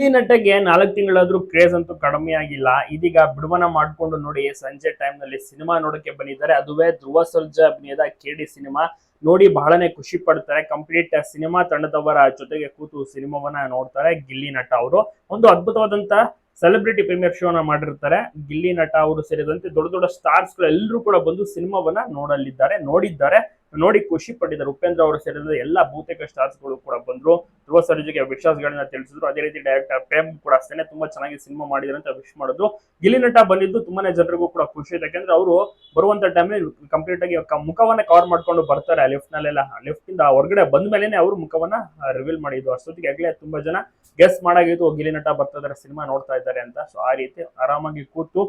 ಈ ನಟಗೆ 4 ತಿಂಗಳಾದ್ರೂ ಕ್ರೇಜ್ ಅಂತೂ ಕಡಿಮೆ ಆಗಿಲ್ಲ. ಇದೀಗ ಬಿಡುವನ ಮಾಡ್ಕೊಂಡು ನೋಡಿ ಸಂಜೆ ಟೈಮ್ ನಲ್ಲಿ ಸಿನಿಮಾ ನೋಡಕ್ಕೆ ಬಂದಿದ್ದಾರೆ. ಅದುವೇ ಧ್ರುವ ಸರ್ಜಾ ಅಭಿನಯದ ಕೆಡಿ ಸಿನಿಮಾ ನೋಡಿ ಬಹಳನೇ ಖುಷಿ ಪಡ್ತಾರೆ. ಕಂಪ್ಲೀಟ್ ಸಿನಿಮಾ ತಂಡದವರ ಜೊತೆಗೆ ಕೂತು ಸಿನಿಮಾವನ್ನ ನೋಡ್ತಾರೆ. ಗಿಲ್ಲಿ ನಟ ಅವರು ಒಂದು ಅದ್ಭುತವಾದಂತ ಸೆಲೆಬ್ರಿಟಿ ಪ್ರೀಮಿಯರ್ ಶೋನ ಮಾಡಿರ್ತಾರೆ. ಗಿಲ್ಲಿ ನಟ ಅವರು ಸೇರಿದಂತೆ ದೊಡ್ಡ ದೊಡ್ಡ ಸ್ಟಾರ್ಸ್ ಗಳು ಎಲ್ಲರೂ ಕೂಡ ಬಂದು ಸಿನಿಮಾವನ್ನ ನೋಡಿದ್ದಾರೆ, ನೋಡಿ ಖುಷಿ ಪಟ್ಟಿದ್ದಾರೆ. ಉಪೇಂದ್ರ ಅವರು ಸೇರಿದಂತೆ ಎಲ್ಲ ಬಹುತೇಕ ಸ್ಟಾರ್ಸ್ ಗಳು ಕೂಡ ಬಂದ್ರು. ಧ್ರುವ ಸರ್ಜಾಗೆ ವಿಶ್ವಾಸಗಳನ್ನ ತಿಳಿಸಿದ್ರು. ಅದೇ ರೀತಿ ಡೈರೆಕ್ಟರ್ ಪ್ರೇಮ್ ಕೂಡ ಅಷ್ಟೇ ತುಂಬಾ ಚೆನ್ನಾಗಿ ಸಿನಿಮಾ ಮಾಡಿದ್ರು ಅಂತ ವಿಶ್ ಮಾಡಿದ್ರು. ಗಿಲ್ಲಿ ನಟ ಬಂದಿದ್ದು ತುಂಬಾನೇ ಜನರಿಗೂ ಕೂಡ ಖುಷಿ ಇದೆ. ಯಾಕಂದ್ರೆ ಅವರು ಬರುವಂತ ಟೈಮ್ ಕಂಪ್ಲೀಟ್ ಆಗಿ ಮುಖವನ್ನ ಕವರ್ ಮಾಡ್ಕೊಂಡು ಬರ್ತಾರೆ. ಲಿಫ್ಟ್ ನಲ್ಲೆಲ್ಲ ಲಿಫ್ಟ್ ಇಂದ ಹೊರಗಡೆ ಬಂದ ಮೇಲೆನೆ ಅವರು ಮುಖವನ್ನ ರಿವೀಲ್ ಮಾಡಿದ್ದು. ಅಷ್ಟೊತ್ತಿಗೆ ಆಗ್ಲೇ ತುಂಬಾ ಜನ ಗೆಸ್ ಮಾಡಾಗಿದ್ದು ಗಿಲ್ಲಿ ನಟ ಬರ್ತಾ ಇದಾರೆ, ಸಿನಿಮಾ ನೋಡ್ತಾ ಇದ್ದಾರೆ ಅಂತ. ಸೊ ಆ ರೀತಿ ಆರಾಮಾಗಿ ಕೂತು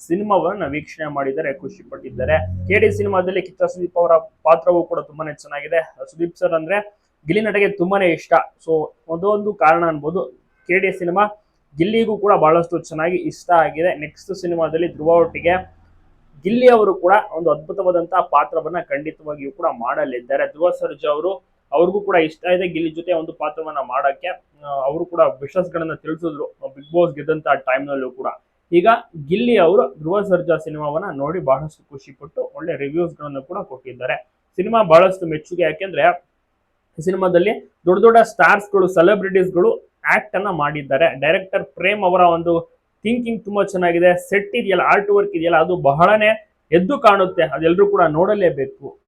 ಸಿನಿಮಾವನ್ನ ವೀಕ್ಷಣೆ ಮಾಡಿದ್ದಾರೆ, ಖುಷಿ ಪಟ್ಟಿದ್ದಾರೆ. ಕೆಡಿ ಸಿನಿಮಾದಲ್ಲಿ ಕಿಚ್ಚ ಸುದೀಪ್ ಅವರ ಪಾತ್ರವೂ ಕೂಡ ತುಂಬಾನೇ ಚೆನ್ನಾಗಿದೆ. ಸುದೀಪ್ ಸರ್ ಅಂದ್ರೆ ಗಿಲ್ಲಿ ನಟಗೆ ತುಂಬಾನೇ ಇಷ್ಟ. ಸೊ ಅದೊಂದು ಕಾರಣ ಅನ್ಬೋದು. ಕೆಡಿ ಸಿನಿಮಾ ಗಿಲ್ಲಿಗೂ ಕೂಡ ಬಹಳಷ್ಟು ಚೆನ್ನಾಗಿ ಇಷ್ಟ ಆಗಿದೆ. ನೆಕ್ಸ್ಟ್ ಸಿನಿಮಾದಲ್ಲಿ ಧ್ರುವ ಒಟ್ಟಿಗೆ ಗಿಲ್ಲಿ ಅವರು ಕೂಡ ಒಂದು ಅದ್ಭುತವಾದಂತಹ ಪಾತ್ರವನ್ನ ಖಂಡಿತವಾಗಿಯೂ ಕೂಡ ಮಾಡಲಿದ್ದಾರೆ. ಧ್ರುವ ಸರ್ಜಾ ಅವರು ಅವ್ರಿಗೂ ಕೂಡ ಇಷ್ಟ ಇದೆ ಗಿಲ್ಲಿ ಜೊತೆ ಒಂದು ಪಾತ್ರವನ್ನ ಮಾಡಕ್ಕೆ. ಅವರು ಕೂಡ ವಿಶ್ವಾಸಗಳನ್ನ ತಿಳಿಸಿದ್ರು ಬಿಗ್ ಬಾಸ್ ಗೆದ್ದಂತ ಟೈಮ್ ನಲ್ಲೂ ಕೂಡ. ಈಗ ಗಿಲ್ಲಿ ಅವರು ಧ್ರುವ ಸರ್ಜಾ ಸಿನಿಮಾವನ್ನ ನೋಡಿ ಬಹಳಷ್ಟು ಖುಷಿ ಪಟ್ಟು ಒಳ್ಳೆ ರಿವ್ಯೂಸ್ ಗಳನ್ನು ಕೂಡ ಕೊಟ್ಟಿದ್ದಾರೆ. ಸಿನಿಮಾ ಬಹಳಷ್ಟು ಮೆಚ್ಚುಗೆ. ಯಾಕೆಂದ್ರೆ ಸಿನಿಮಾದಲ್ಲಿ ದೊಡ್ಡ ದೊಡ್ಡ ಸ್ಟಾರ್ಸ್ ಗಳು, ಸೆಲೆಬ್ರಿಟೀಸ್ ಗಳು ಆಕ್ಟ್ ಅನ್ನ ಮಾಡಿದ್ದಾರೆ. ಡೈರೆಕ್ಟರ್ ಪ್ರೇಮ್ ಅವರ ಒಂದು ಥಿಂಕಿಂಗ್ ತುಂಬಾ ಚೆನ್ನಾಗಿದೆ. ಸೆಟ್ ಇದೆಯಲ್ಲ, ಆರ್ಟ್ ವರ್ಕ್ ಇದೆಯಲ್ಲ, ಅದು ಬಹಳನೇ ಎದ್ದು ಕಾಣುತ್ತೆ. ಅದೆಲ್ಲರೂ ಕೂಡ ನೋಡಲೇಬೇಕು.